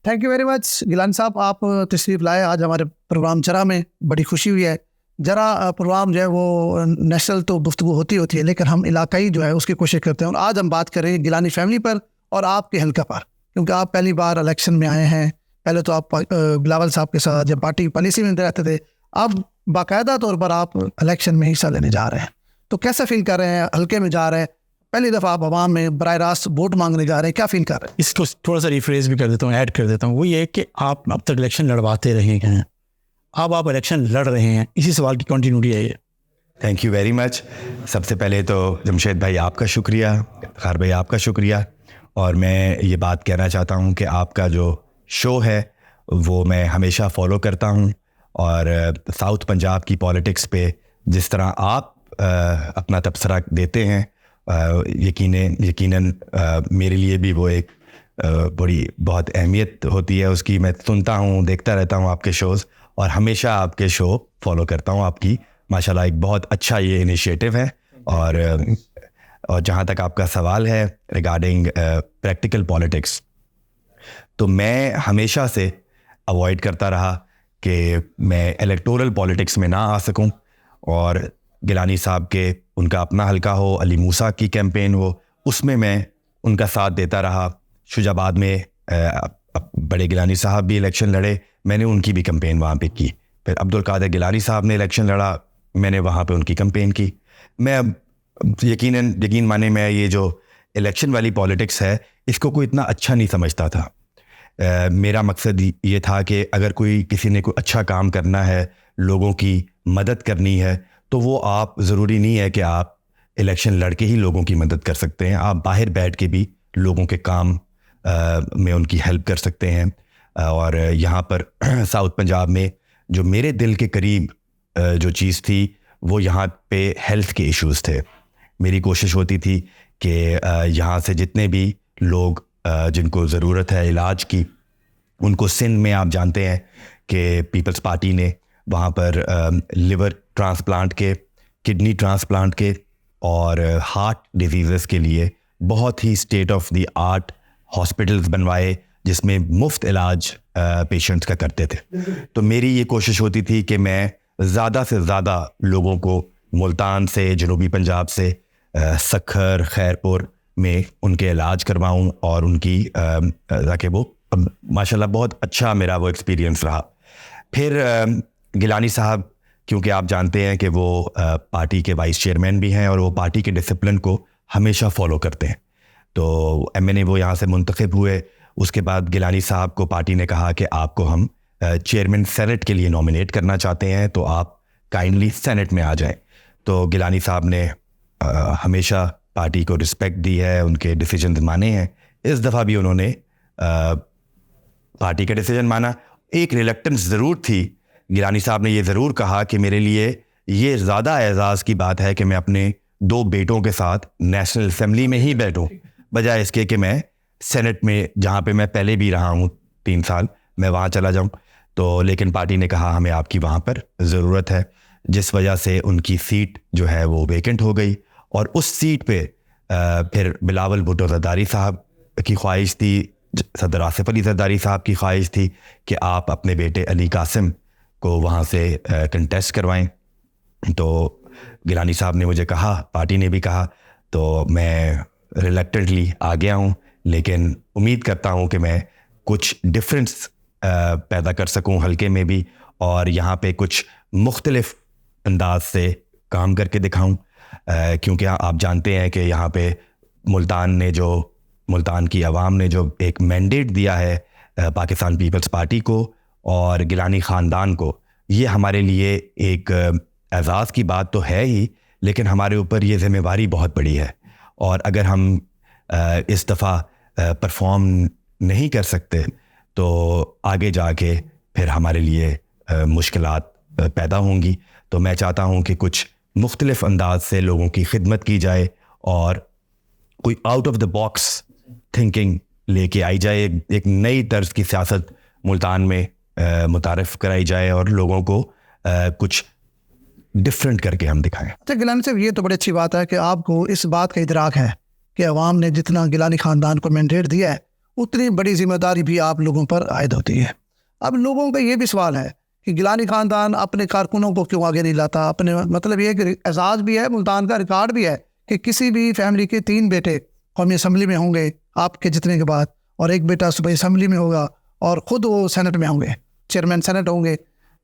Thank you very much Gilani साहब, आप तशरीफ़ लाए आज हमारे प्रोग्राम जरा में, बड़ी खुशी हुई है। जरा प्रोग्राम जो है वो नेशनल तो गुफ्तगू होती है, लेकिन हम इलाकाई जो है उसकी कोशिश करते हैं। और आज हम बात करेंगे गिलानी फैमिली पर और आपके हल्का पर, क्योंकि आप पहली बार इलेक्शन में आए हैं। पहले तो आप बिलावल साहब के साथ जब पार्टी पॉलिसी में रहते थे, अब बाकायदा तौर पर आप इलेक्शन में हिस्सा लेने जा रहे हैं, तो कैसा फील कर रहे हैं? हल्के में जा रहे हैं, पहली दफ़ा आप आवाम में बराह रास्त वोट मांगने जा रहे हैं, क्या फील कर रहे हैं? इसको थोड़ा सा रिफ्रेज भी कर देता हूँ, ऐड कर देता हूँ। वो ये कि आप अब तक इलेक्शन लड़वाते रहे हैं, अब आप इलेक्शन लड़ रहे हैं, इसी सवाल की कंटिन्यूटी है ये। Thank you very much. सबसे पहले तो जमशेद भाई आपका शुक्रिया, खार भाई आपका शुक्रिया। और मैं ये बात कहना चाहता हूँ कि आपका जो शो है वो मैं हमेशा फॉलो करता हूँ, और साउथ पंजाब की पॉलिटिक्स पे जिस तरह आप अपना तबसरा देते हैं, यकीनन मेरे लिए भी वो एक बड़ी बहुत अहमियत होती है उसकी। मैं सुनता हूँ, देखता रहता हूँ आपके शोज़, और हमेशा आपके शो फॉलो करता हूँ। आपकी माशाल्लाह एक बहुत अच्छा ये इनिशिएटिव है। और जहाँ तक आपका सवाल है रिगार्डिंग प्रैक्टिकल पॉलिटिक्स, तो मैं हमेशा से अवॉइड करता रहा कि मैं इलेक्टोरल पॉलिटिक्स में ना आ सकूं। और गिलानी साहब के उनका अपना हल्का हो, अली मूसा की कैंपेन हो, उसमें मैं उनका साथ देता रहा। शुजाबाद में बड़े गिलानी साहब भी इलेक्शन लड़े, मैंने उनकी भी कैंपेन वहाँ पे की। फिर अब्दुल कादिर गिलानी साहब ने इलेक्शन लड़ा, मैंने वहाँ पे उनकी कैंपेन की। मैं अब यकीन माने मैं ये जो इलेक्शन वाली पॉलिटिक्स है इसको कोई इतना अच्छा नहीं समझता था। मेरा मकसद ये था कि अगर किसी ने कोई अच्छा काम करना है, लोगों की मदद करनी है, तो वो आप ज़रूरी नहीं है कि आप इलेक्शन लड़के ही लोगों की मदद कर सकते हैं। आप बाहर बैठ के भी लोगों के काम में उनकी हेल्प कर सकते हैं। और यहाँ पर साउथ पंजाब में जो मेरे दिल के करीब जो चीज़ थी वो यहाँ पे हेल्थ के इश्यूज़ थे। मेरी कोशिश होती थी कि यहाँ से जितने भी लोग जिनको ज़रूरत है इलाज की, उनको सिंध में आप जानते हैं कि पीपल्स पार्टी ने वहाँ पर लिवर ट्रांसप्लांट के, किडनी ट्रांसप्लांट के और हार्ट डिजीज़ के लिए बहुत ही state of the art hospitals बनवाए, जिसमें मुफ्त इलाज पेशेंट्स का करते थे। तो मेरी ये कोशिश होती थी कि मैं ज़्यादा से ज़्यादा लोगों को मुल्तान से, जनूबी पंजाब से, सखर, खैरपुर में उनके इलाज करवाऊं, और उनकी ताकि वो माशाल्लाह बहुत अच्छा मेरा वो एक्सपीरियंस रहा। फिर गिलानी साहब, क्योंकि आप जानते हैं कि वो पार्टी के वाइस चेयरमैन भी हैं और वो पार्टी के डिसिप्लिन को हमेशा फॉलो करते हैं, तो एमएनए वो यहाँ से मुंतखब हुए। उसके बाद गिलानी साहब को पार्टी ने कहा कि आपको हम चेयरमैन सेनेट के लिए नॉमिनेट करना चाहते हैं, तो आप काइंडली सेनेट में आ जाएं। तो गिलानी साहब ने हमेशा पार्टी को रिस्पेक्ट दी है, उनके डिसीजन माने हैं। इस दफ़ा भी उन्होंने पार्टी का डिसीजन माना। एक रिलक्टेंस ज़रूर थी, गिलानी साहब ने ये ज़रूर कहा कि मेरे लिए ये ज़्यादा एजाज़ की बात है कि मैं अपने 2 बेटों के साथ नेशनल असम्बली में ही बैठूं, बजाय इसके कि मैं सेनेट में, जहाँ पे मैं पहले भी रहा हूँ 3 साल, मैं वहाँ चला जाऊँ। तो लेकिन पार्टी ने कहा हमें आपकी वहाँ पर ज़रूरत है, जिस वजह से उनकी सीट जो है वो वेकेंट हो गई। और उस सीट पे फिर बिलावल भुट्टो ज़रदारी साहब की ख्वाहिश थी, सदर आसिफ अली ज़रदारी साहब की ख्वाहिश थी कि आप अपने बेटे अली कासिम को वहाँ से कंटेस्ट करवाएं। तो गिलानी साहब ने मुझे कहा, पार्टी ने भी कहा, तो मैं रिलक्टेंटली आ गया हूँ, लेकिन उम्मीद करता हूँ कि मैं कुछ डिफरेंस पैदा कर सकूँ हल्के में भी, और यहाँ पे कुछ मुख्तलिफ अंदाज से काम करके दिखाऊँ। क्योंकि आप जानते हैं कि यहाँ पे मुल्तान की आवाम ने जो एक मैंडेट दिया है पाकिस्तान पीपल्स पार्टी को और गिलानी ख़ानदान को, ये हमारे लिए एक एजाज़ की बात तो है ही, लेकिन हमारे ऊपर ये ज़िम्मेवारी बहुत बड़ी है। और अगर हम इस दफ़ा परफॉर्म नहीं कर सकते तो आगे जाके फिर हमारे लिए मुश्किलात पैदा होंगी। तो मैं चाहता हूँ कि कुछ मुख्तलिफ अंदाज से लोगों की खिदमत की जाए और कोई out of the box thinking लेके आई जाए, एक नई तर्ज की सियासत मुल्तान में मुतारिफ कराई जाए और लोगों को कुछ डिफरेंट करके हम दिखाएं। अच्छा गिलानी साहब, ये तो बड़ी अच्छी बात है कि आपको इस बात का इदराक है कि अवाम ने जितना गिलानी ख़ानदान को मैंडेट दिया है उतनी बड़ी जिम्मेदारी भी आप लोगों पर आयद होती है। अब लोगों का ये भी सवाल है कि गिलानी ख़ानदान अपने कारकुनों को क्यों आगे नहीं लाता। अपने मतलब ये कि एजाज़ भी है, मुल्तान का रिकॉर्ड भी है कि किसी भी फैमिली के 3 बेटे कौमी असम्बली में होंगे आपके जितने के बाद, और 1 बेटा सूबाई असम्बली में होगा, और ख़ुद वो सेनेट में होंगे, चेयरमैन सेनेट होंगे।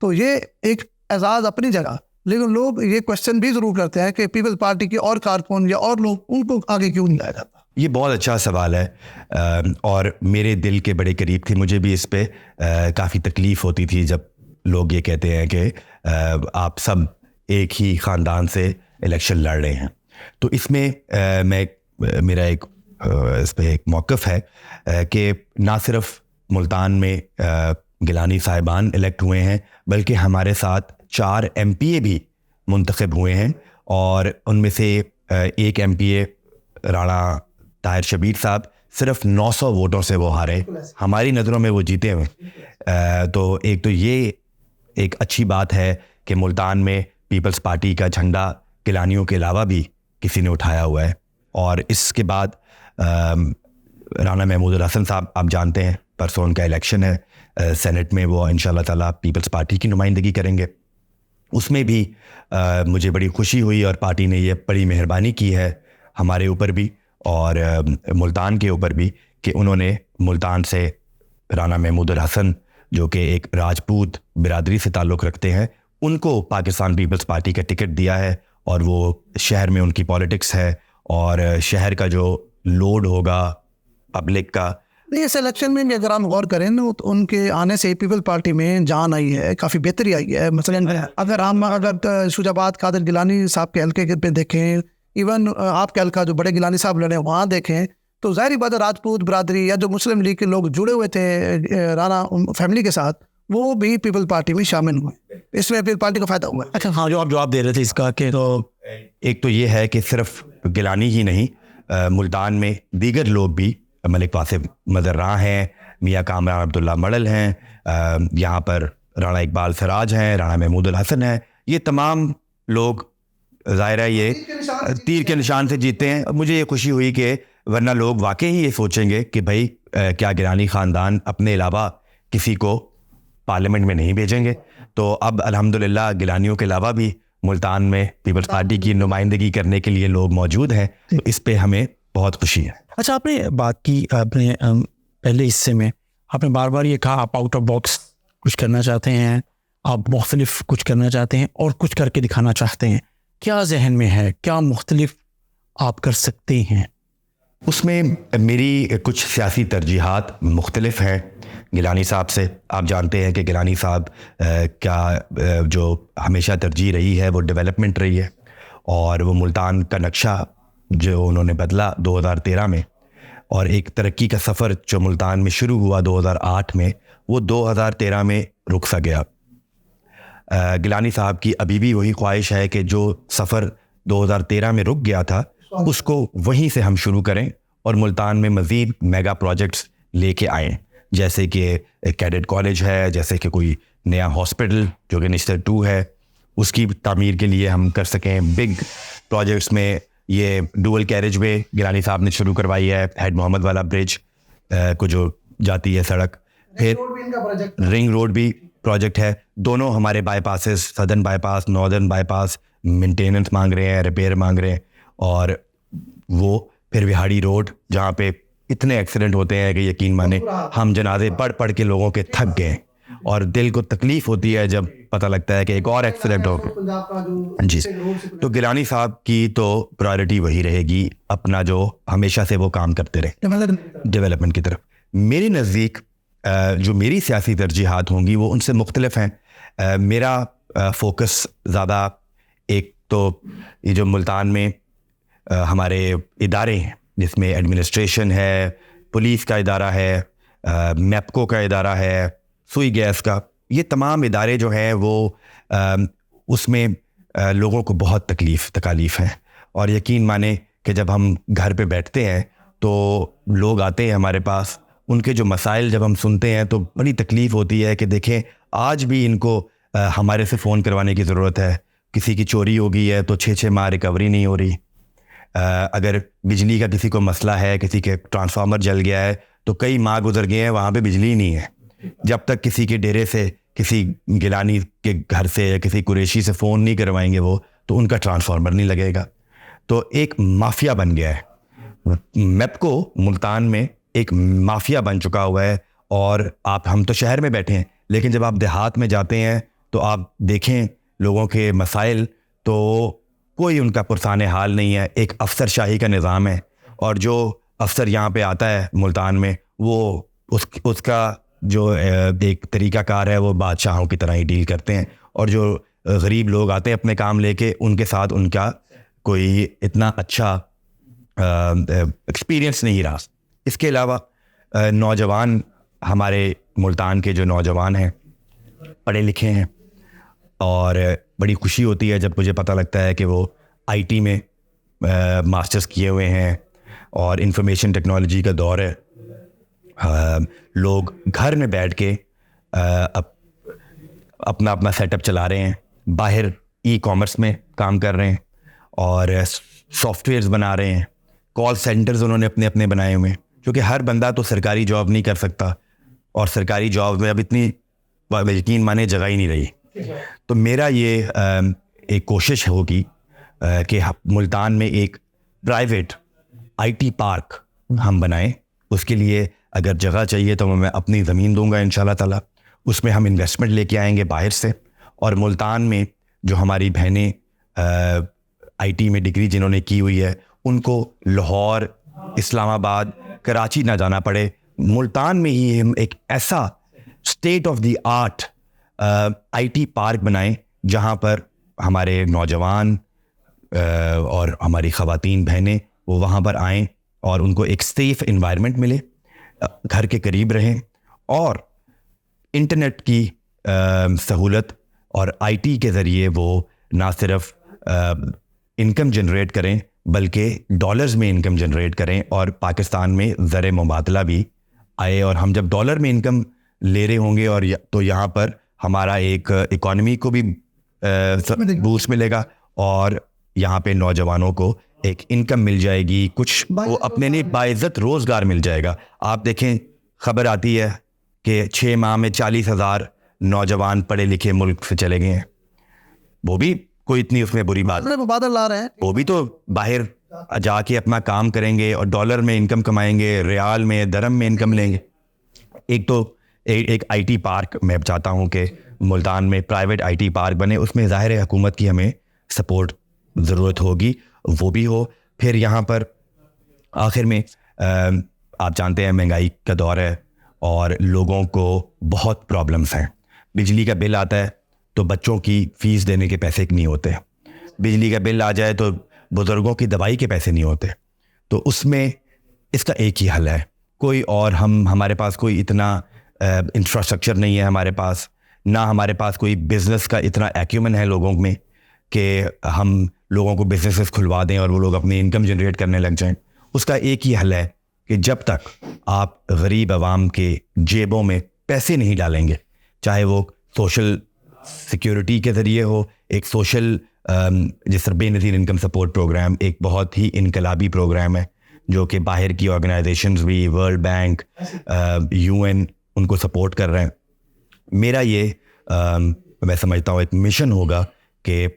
तो ये एक एजाज़ अपनी जगह, लेकिन लोग ये क्वेश्चन भी ज़रूर करते हैं कि पीपल्स पार्टी के और कारकुन या और लोग, उनको आगे क्यों नहीं लाया जाता। ये बहुत अच्छा सवाल है और मेरे दिल के बड़े करीब थी। मुझे भी इस पे काफ़ी तकलीफ़ होती थी जब लोग ये कहते हैं कि आप सब एक ही ख़ानदान से इलेक्शन लड़ रहे हैं। तो इसमें मेरा एक इस पे एक मौक़िफ़ है कि ना सिर्फ मुल्तान में गिलानी साहिबान इलेक्ट हुए हैं, बल्कि हमारे साथ 4 MPA भी मुंतखब हुए हैं, और उनमें से एक MPA राणा ताहिर शबीर साहब सिर्फ 900 वोटों से वो हारे, हमारी नज़रों में वो जीते हुए। तो एक तो ये एक अच्छी बात है कि मुल्तान में पीपल्स पार्टी का झंडा गिलानियों के अलावा भी किसी ने उठाया हुआ है। और इसके बाद राना महमूद हसन साहब, आप जानते हैं परसों उनका इलेक्शन है सेनेट में, वो इंशाल्लाह ताला पीपल्स पार्टी की नुमाइंदगी करेंगे। उसमें भी मुझे बड़ी खुशी हुई और पार्टी ने ये बड़ी मेहरबानी की है हमारे ऊपर भी और मुल्तान के ऊपर भी कि उन्होंने मुल्तान से राना महमूद हसन, जो कि एक राजपूत बिरादरी से ताल्लुक़ रखते हैं, उनको पाकिस्तान पीपल्स पार्टी का टिकट दिया है। और वो शहर में उनकी पॉलिटिक्स है और शहर का जो लोड होगा पब्लिक का। इस इलेक्शन में अगर हम गौर करें तो उनके आने से पीपल पार्टी में जान आई है, काफ़ी बेहतरी आई है। मसलन अगर शुजाबाद कादिर गिलानी साहब के हल्के पे देखें, इवन आपके हल्का जो बड़े गिलानी साहब लड़े वहाँ देखें, तो ज़ाहिर बात है राजपूत बिरादरी या जो मुस्लिम लीग के लोग जुड़े हुए थे राना फैमिली के साथ, वो भी पीपल पार्टी में शामिल हुए। इसमें पीपल पार्टी को फ़ायदा हुआ है। अच्छा, हाँ, जो आप जवाब दे रहे थे इसका कि तो एक तो ये है कि सिर्फ गिलानी ही नहीं, मुल्तान में दीगर लोग भी, मलिक वासिफ मदर्रा हैं, मियाँ कामरान अब्दुल्ला मडल हैं, यहाँ पर राणा इकबाल सिराज हैं, राणा महमूद हसन हैं, ये तमाम लोग ज़ाहिर है ये तीर के निशान से जीते हैं। मुझे ये खुशी हुई कि वरना लोग वाकई ही ये सोचेंगे कि भाई क्या गिलानी ख़ानदान अपने अलावा किसी को पार्लियामेंट में नहीं भेजेंगे। तो अब अल्हम्दुलिल्लाह गिलानियों के अलावा भी मुल्तान में पीपल्स पार्टी की नुमाइंदगी करने के लिए लोग मौजूद हैं, तो इस पे हमें बहुत खुशी है। अच्छा, आपने बात की अपने पहले हिस्से में, आपने बार बार ये कहा आप आउट ऑफ बॉक्स कुछ करना चाहते हैं, आप मुख्तलिफ कुछ करना चाहते हैं और कुछ करके दिखाना चाहते हैं। क्या जहन में है, क्या मुख्तलिफ आप कर सकते हैं? उसमें मेरी कुछ सियासी तरजीहात मुख्तलिफ हैं गिलानी साहब से। आप जानते हैं कि गिलानी साहब का जो हमेशा तरजीह रही है वो डेवलपमेंट रही है, और वो मुल्तान का नक्शा जो उन्होंने बदला 2013 में, और एक तरक्की का सफ़र जो मुल्तान में शुरू हुआ 2008 में, वो 2013 में रुक सा गया। गिलानी साहब की अभी भी वही ख्वाहिश है कि जो सफ़र 2013 में रुक गया था उसको वहीं से हम शुरू करें और मुल्तान में मज़ीद मेगा प्रोजेक्ट्स लेके आएँ, जैसे कि कैडेट कॉलेज है, जैसे कि कोई नया हॉस्पिटल जो कि निस्टर 2 है उसकी तामीर के लिए हम कर सकें। बिग प्रोजेक्ट्स में ये डुअल कैरेज वे गिलानी साहब ने शुरू करवाई है, हेड मोहम्मद वाला ब्रिज को जो जाती है सड़क, फिर रिंग रोड भी प्रोजेक्ट है। दोनों हमारे bypasses, southern bypass, northern bypass, maintenance मांग रहे हैं, रिपेयर मांग रहे हैं। और वो फिर विहाड़ी रोड जहाँ पे इतने एक्सीडेंट होते हैं कि यकीन माने हम जनाजे पढ़ के लोगों के थक गए, और दिल को तकलीफ़ होती है जब पता लगता है कि एक और एक्सीडेंट हो गया। जी, तो गिलानी साहब की तो प्रायोरिटी वही रहेगी, अपना जो हमेशा से वो काम करते रहे डेवलपमेंट की तरफ। मेरे नज़दीक जो मेरी सियासी तरजीहात होंगी वो उनसे मुख्तलिफ हैं। मेरा फोकस ज़्यादा, एक तो ये जो मुल्तान में हमारे इदारे हैं जिसमें एडमिनिस्ट्रेशन है, पुलिस का इदारा है, मैपको का इदारा है, सुई गैस का, ये तमाम इदारे जो हैं वो उसमें लोगों को बहुत तकालीफ है। और यकीन माने कि जब हम घर पे बैठते हैं तो लोग आते हैं हमारे पास, उनके जो मसाइल जब हम सुनते हैं तो बड़ी तकलीफ़ होती है कि देखें आज भी इनको हमारे से फ़ोन करवाने की ज़रूरत है। किसी की चोरी हो गई है तो 6 माह रिकवरी नहीं हो रही। अगर बिजली का किसी को मसला है, किसी के ट्रांसफार्मर जल गया है तो कई माह गुजर गए हैं, वहाँ पे बिजली ही नहीं है। जब तक किसी के डेरे से, किसी गिलानी के घर से या किसी कुरैशी से फ़ोन नहीं करवाएंगे वो, तो उनका ट्रांसफार्मर नहीं लगेगा। तो एक माफिया बन गया है मैप्को, मुल्तान में एक माफिया बन चुका हुआ है। और हम तो शहर में बैठे हैं, लेकिन जब आप देहात में जाते हैं तो आप देखें लोगों के मसाइल, तो कोई उनका पुरसाने हाल नहीं है। एक अफसरशाही का निज़ाम है, और जो अफसर यहाँ पे आता है मुल्तान में, वो उसका जो एक तरीक़ाकार है वो बादशाहों की तरह ही डील करते हैं। और जो गरीब लोग आते हैं अपने काम लेके, उनके साथ उनका कोई इतना अच्छा एक्सपीरियंस नहीं रहा। इसके अलावा नौजवान, हमारे मुल्तान के जो नौजवान हैं पढ़े लिखे हैं, और बड़ी खुशी होती है जब मुझे पता लगता है कि वो आईटी में मास्टर्स किए हुए हैं और इंफॉर्मेशन टेक्नोलॉजी का दौर है। लोग घर में बैठ के अपना अपना सेटअप चला रहे हैं, बाहर ई-कॉमर्स में काम कर रहे हैं और सॉफ्टवेयर्स बना रहे हैं, कॉल सेंटर्स उन्होंने अपने अपने बनाए हुए हैं, क्योंकि हर बंदा तो सरकारी जॉब नहीं कर सकता, और सरकारी जॉब में अब इतनी यकीन माने जगह ही नहीं रही। तो मेरा ये एक कोशिश होगी कि मुल्तान में एक प्राइवेट आईटी पार्क हम बनाएं। उसके लिए अगर जगह चाहिए तो मैं अपनी ज़मीन दूंगा इंशाल्लाह ताला, उसमें हम इन्वेस्टमेंट लेके आएंगे बाहर से। और मुल्तान में जो हमारी बहनें आईटी में डिग्री जिन्होंने की हुई है, उनको लाहौर, इस्लामाबाद, कराची ना जाना पड़े। मुल्तान में ही हम एक ऐसा state of the art IT park बनाएं जहां पर हमारे नौजवान और हमारी ख़वातीन बहनें वो वहां पर आएं और उनको एक सेफ़ इन्वायरमेंट मिले, घर के करीब रहें, और इंटरनेट की सहूलत और आईटी के ज़रिए वो ना सिर्फ इनकम जनरेट करें बल्कि डॉलर्स में इनकम जनरेट करें, और पाकिस्तान में ज़र मुबादला भी आए। और हम जब डॉलर में इनकम ले रहे होंगे और तो यहाँ पर हमारा एक इकॉनमी को भी बूस्ट मिलेगा, और यहाँ पे नौजवानों को एक इनकम मिल जाएगी, कुछ वो अपने लिए बाइज़्ज़त रोज़गार मिल जाएगा। आप देखें, खबर आती है कि 6 माह में 40,000 नौजवान पढ़े लिखे मुल्क से चले गए हैं। वो भी कोई इतनी उसमें बुरी बात, बादल ला रहे हैं, वो भी तो बाहर जाके अपना काम करेंगे और डॉलर में इनकम कमाएंगे, रियाल में, दरम में इनकम लेंगे। एक तो एक आईटी पार्क मैं चाहता हूँ कि मुल्तान में प्राइवेट आईटी पार्क बने, उसमें ज़ाहिर है हुकूमत की हमें सपोर्ट ज़रूरत होगी, वो भी हो। फिर यहाँ पर आखिर में आप जानते हैं महंगाई का दौर है और लोगों को बहुत प्रॉब्लम्स हैं। बिजली का बिल आता है तो बच्चों की फ़ीस देने के पैसे नहीं होते, बिजली का बिल आ जाए तो बुज़ुर्गों की दवाई के पैसे नहीं होते। तो उसमें इसका एक ही हल है, कोई और हमारे पास कोई इतना इंफ्रास्ट्रक्चर नहीं है, हमारे पास ना हमारे पास कोई बिज़नेस का इतना एक्यूमेन है लोगों में कि हम लोगों को बिजनेसेस खुलवा दें और वो लोग अपनी इनकम जनरेट करने लग जाएं। उसका एक ही हल है कि जब तक आप गरीब आवाम के जेबों में पैसे नहीं डालेंगे, चाहे वो सोशल सिक्योरिटी के ज़रिए हो, एक सोशल जिस तरह बेनज़ीर इनकम सपोर्ट प्रोग्राम एक बहुत ही इनकलाबी प्रोग्राम है जो कि बाहर की ऑर्गेनाइजेशंस भी, वर्ल्ड बैंक, यूएन उनको सपोर्ट कर रहे हैं। मेरा ये मैं समझता हूँ एक मिशन होगा कि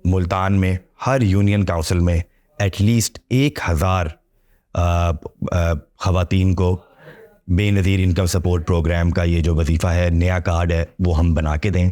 मुल्तान में हर यूनियन काउंसिल में एटलीस्ट 1000 ख़वातीन को बेनज़ीर इनकम सपोर्ट प्रोग्राम का ये जो वजीफ़ा है, नया कार्ड है, वो हम बना के दें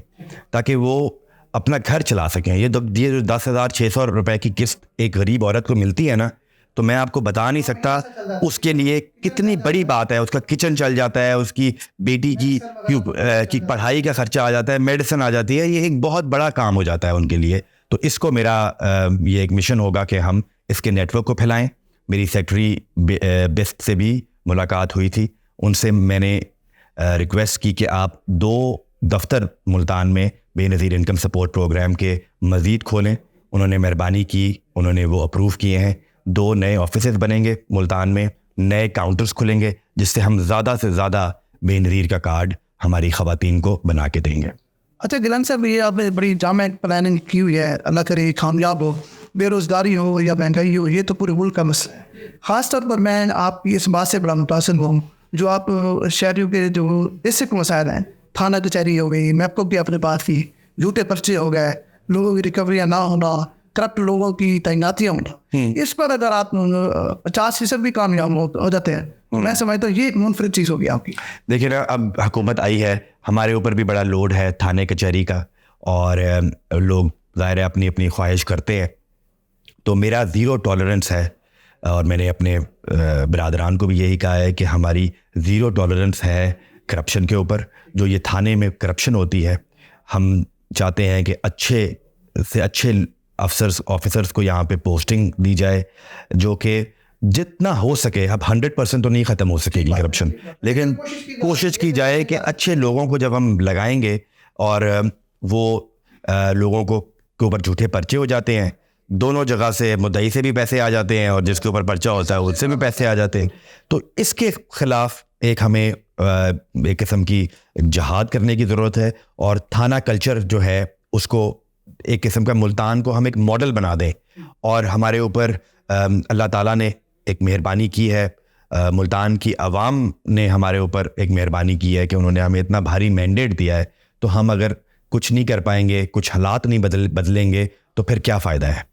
ताकि वो अपना घर चला सकें। ये जो 10,600 रुपए की किस्त एक गरीब औरत को मिलती है ना, तो मैं आपको बता नहीं सकता उसके लिए कितनी बड़ी बात है। उसका किचन चल जाता है, उसकी बेटी की पढ़ाई का खर्चा आ जाता है, मेडिसिन आ जाती है, ये एक बहुत बड़ा काम हो जाता है उनके लिए। तो इसको मेरा ये एक मिशन होगा कि हम इसके नेटवर्क को फैलाएं। मेरी सेक्रेटरी बेस्ट से भी मुलाकात हुई थी, उनसे मैंने रिक्वेस्ट की कि आप 2 दफ्तर मुल्तान में बेनज़ीर इनकम सपोर्ट प्रोग्राम के मज़ीद खोलें। उन्होंने मेहरबानी की, उन्होंने वो अप्रूव किए हैं। 2 नए ऑफिसेस बनेंगे मुल्तान में, नए काउंटर्स खुलेंगे जिससे हम ज़्यादा से ज़्यादा बेनज़ीर का कार्ड हमारी ख़वातीन को बना के देंगे। अच्छा गिलानी साहब, ये आपने बड़ी जाम प्लानिंग की हुई है, अल्लाह करे कामयाब हो। बेरोज़गारी हो या महंगाई हो, ये तो पूरे मुल्क का मसला है। ख़ास तौर पर मैं आपकी इस बात से बड़ा मुतासिर हूँ, जो आप शहरियों के जो बेसिक मसाइल हैं, थाना कचहरी हो गई, मैपको की आपने बात की, झूठे पर्चे हो गए, लोगों की रिकवरियाँ ना होना, करप्ट लोगों की तैनातियाँ होना, इस पर अगर आप 50% भी कामयाब हो जाते हैं, मैं समझता हूँ ये मुनफरिद चीज़ होगी आपकी। देखिए ना, अब हुकूमत आई है, हमारे ऊपर भी बड़ा लोड है थाने कचहरी का, और लोग ज़ाहिर है अपनी अपनी ख्वाहिश करते हैं। तो मेरा ज़ीरो टॉलरेंस है, और मैंने अपने बरादरान को भी यही कहा है कि हमारी ज़ीरो टॉलरेंस है करप्शन के ऊपर। जो ये थाने में करप्शन होती है, हम चाहते हैं कि अच्छे से अच्छे ऑफिसर्स को यहाँ पे पोस्टिंग दी जाए, जो कि जितना हो सके, अब 100% तो नहीं ख़त्म हो सकेगी करप्शन, लेकिन कोशिश की जाए कि अच्छे लोगों को जब हम लगाएंगे, और वो लोगों को के ऊपर झूठे पर्चे हो जाते हैं, दोनों जगह से, मुद्दई से भी पैसे आ जाते हैं और जिसके ऊपर पर्चा होता है उससे भी पैसे आ जाते हैं। तो इसके ख़िलाफ़ एक हमें एक किस्म की जहाद करने की ज़रूरत है, और थाना कल्चर जो है उसको एक किस्म का, मुल्तान को हम एक मॉडल बना दें। और हमारे ऊपर अल्लाह ताला ने एक मेहरबानी की है, मुल्तान की आवाम ने हमारे ऊपर एक मेहरबानी की है कि उन्होंने हमें इतना भारी मैंडेट दिया है। तो हम अगर कुछ नहीं कर पाएंगे, कुछ हालात नहीं बदलेंगे, तो फिर क्या फ़ायदा है।